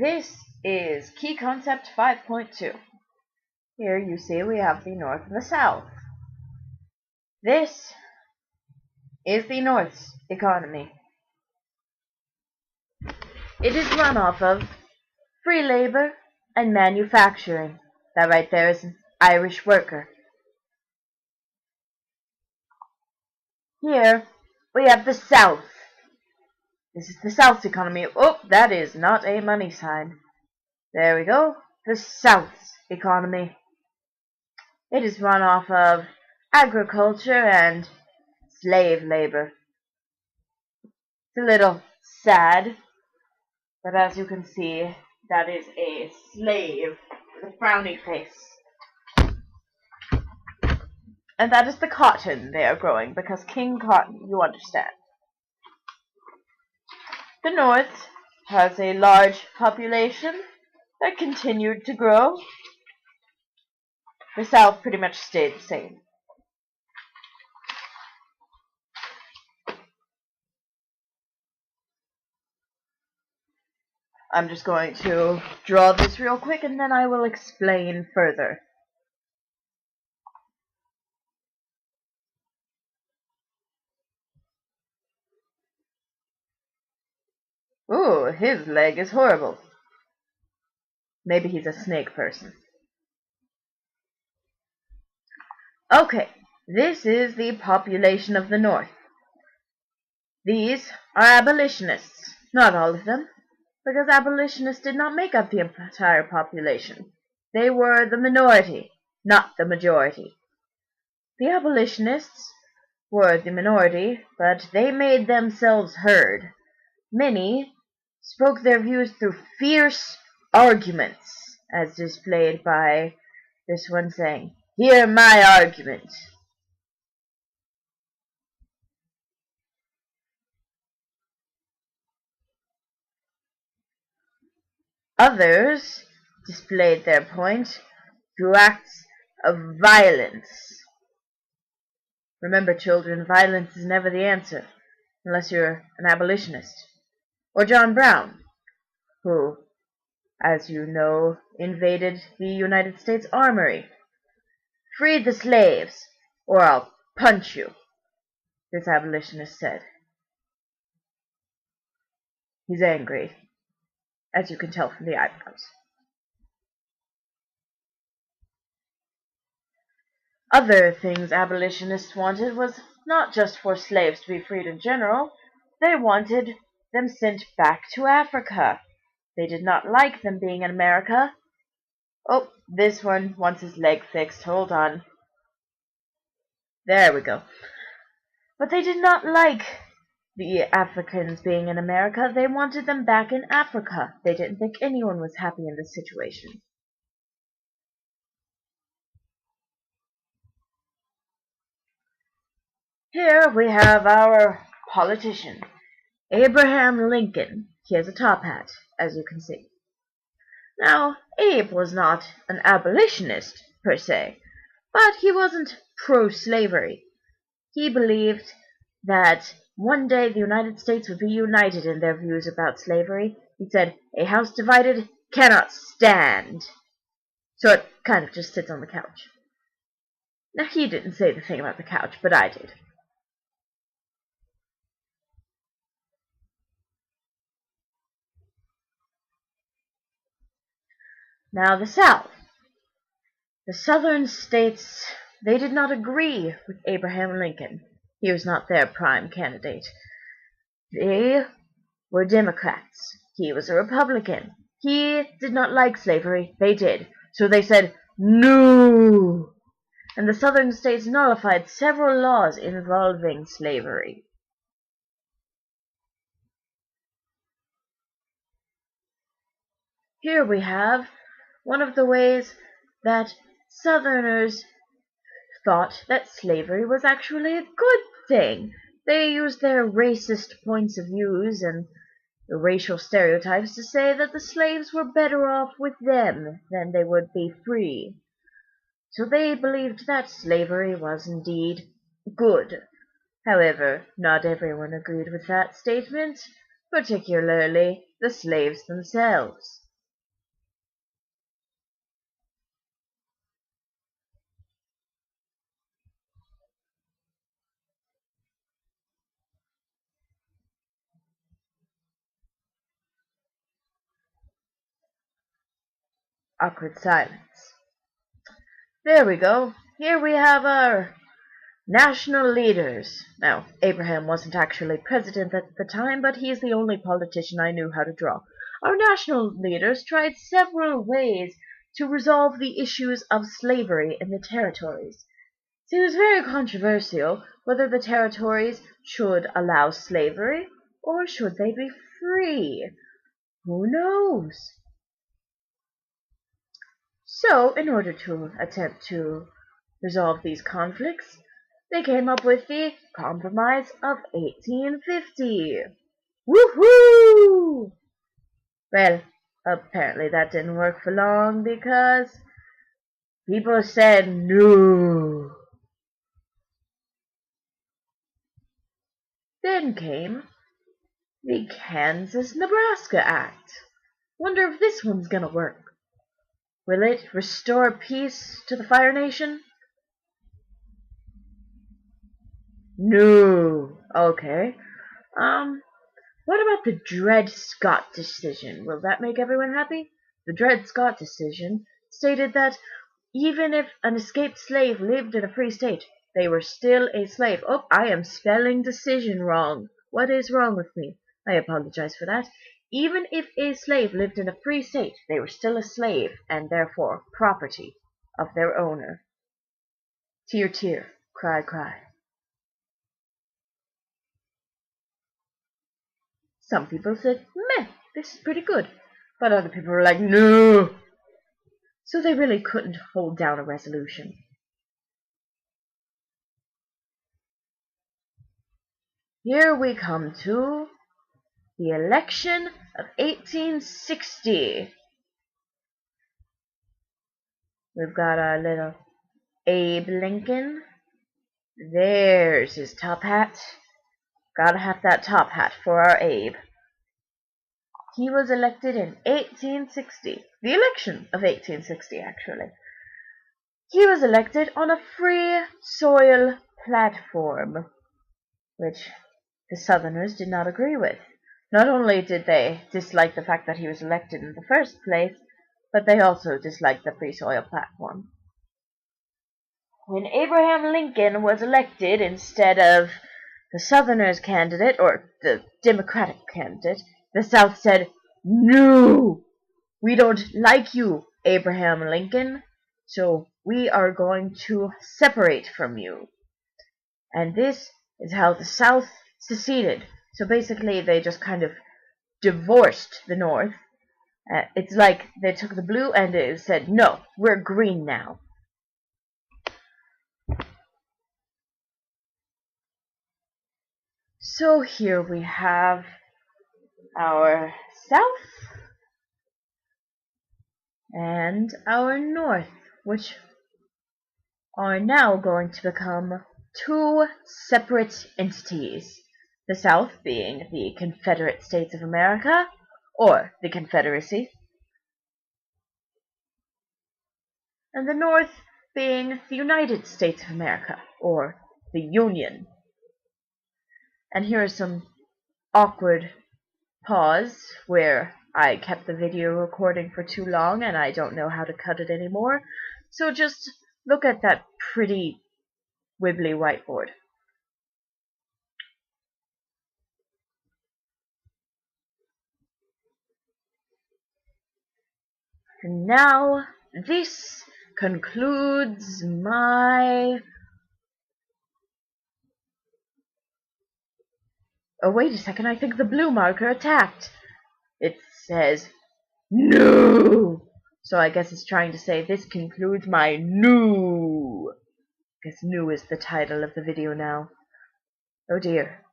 This is Key Concept 5.2. Here you see we have the North and the South. This is the North's economy. It is run off of free labor and manufacturing. That right there is an Irish worker. Here we have the South. This is the South's economy. Oh, that is not a money sign. There we go. The South's economy. It is run off of agriculture and slave labor. It's a little sad, but as you can see, that is a slave with a frowny face. And that is the cotton they are growing, because king cotton, you understand. The North has a large population that continued to grow. The South pretty much stayed the same. I'm just going to draw this real quick and then I will explain further. Ooh, his leg is horrible. Maybe he's a snake person. Okay, this is the population of the North. These are abolitionists. Not all of them, because abolitionists did not make up the entire population. They were the minority, not the majority. The abolitionists were the minority, but they made themselves heard. Many spoke their views through fierce arguments, as displayed by this one saying, "Hear my argument." Others displayed their point through acts of violence. Remember, children, violence is never the answer, unless you're an abolitionist. Or John Brown, who, as you know, invaded the United States Armory. "Free the slaves, or I'll punch you," this abolitionist said. He's angry, as you can tell from the eyebrows. Other things abolitionists wanted was not just for slaves to be freed in general. They wanted them sent back to Africa. They did not like them being in America. Oh, this one wants his leg fixed. Hold on. There we go. But they did not like the Africans being in America. They wanted them back in Africa. They didn't think anyone was happy in this situation. Here we have our politician, Abraham Lincoln. He has a top hat, as you can see. Now, Abe was not an abolitionist, per se, but he wasn't pro-slavery. He believed that one day the United States would be united in their views about slavery. He said, "A house divided cannot stand." So it kind of just sits on the couch. Now, he didn't say the thing about the couch, but I did. Now, the South. The Southern states, they did not agree with Abraham Lincoln. He was not their prime candidate. They were Democrats. He was a Republican. He did not like slavery. They did. So they said, "No!" And the Southern states nullified several laws involving slavery. Here we have one of the ways that Southerners thought that slavery was actually a good thing. They used their racist points of views and the racial stereotypes to say that the slaves were better off with them than they would be free. So they believed that slavery was indeed good. However, not everyone agreed with that statement, particularly the slaves themselves. Awkward silence. There we go. Here we have our national leaders. Now, Abraham wasn't actually president at the time, but he's the only politician I knew how to draw. Our national leaders tried several ways to resolve the issues of slavery in the territories. So it was very controversial whether the territories should allow slavery or should they be free. Who knows? So, in order to attempt to resolve these conflicts, they came up with the Compromise of 1850. Woohoo! Well, apparently that didn't work for long because people said no. Then came the Kansas-Nebraska Act. Wonder if this one's gonna work. Will it restore peace to the Fire Nation? No. Okay. What about the Dred Scott decision? Will that make everyone happy? The Dred Scott decision stated that even if an escaped slave lived in a free state, they were still a slave. Oh, I am spelling decision wrong. What is wrong with me? I apologize for that. Even if a slave lived in a free state, they were still a slave and therefore property of their owner. Tear, tear, cry, cry. Some people said, meh, this is pretty good. But other people were like, no. So they really couldn't hold down a resolution. Here we come to the election of 1860. We've got our little Abe Lincoln. There's his top hat. Gotta have that top hat for our Abe. He was elected in 1860. The election of 1860, actually. He was elected on a free soil platform, which the Southerners did not agree with. Not only did they dislike the fact that he was elected in the first place, but they also disliked the free soil platform. When Abraham Lincoln was elected instead of the Southerners' candidate, or the Democratic candidate, the South said, no, we don't like you, Abraham Lincoln, so we are going to separate from you. And this is how the South seceded. So basically they just kind of divorced the North. It's like they took the blue and they said, no, we're green now. So here we have our South and our North, which are now going to become two separate entities. The South being the Confederate States of America, or the Confederacy, and the North being the United States of America, or the Union. And here is some awkward pause where I kept the video recording for too long and I don't know how to cut it anymore. So just look at that pretty wibbly whiteboard. And now this concludes my... Oh, wait a second, I think the blue marker attacked. It says, no! So I guess it's trying to say, this concludes my new. I guess new is the title of the video now. Oh dear.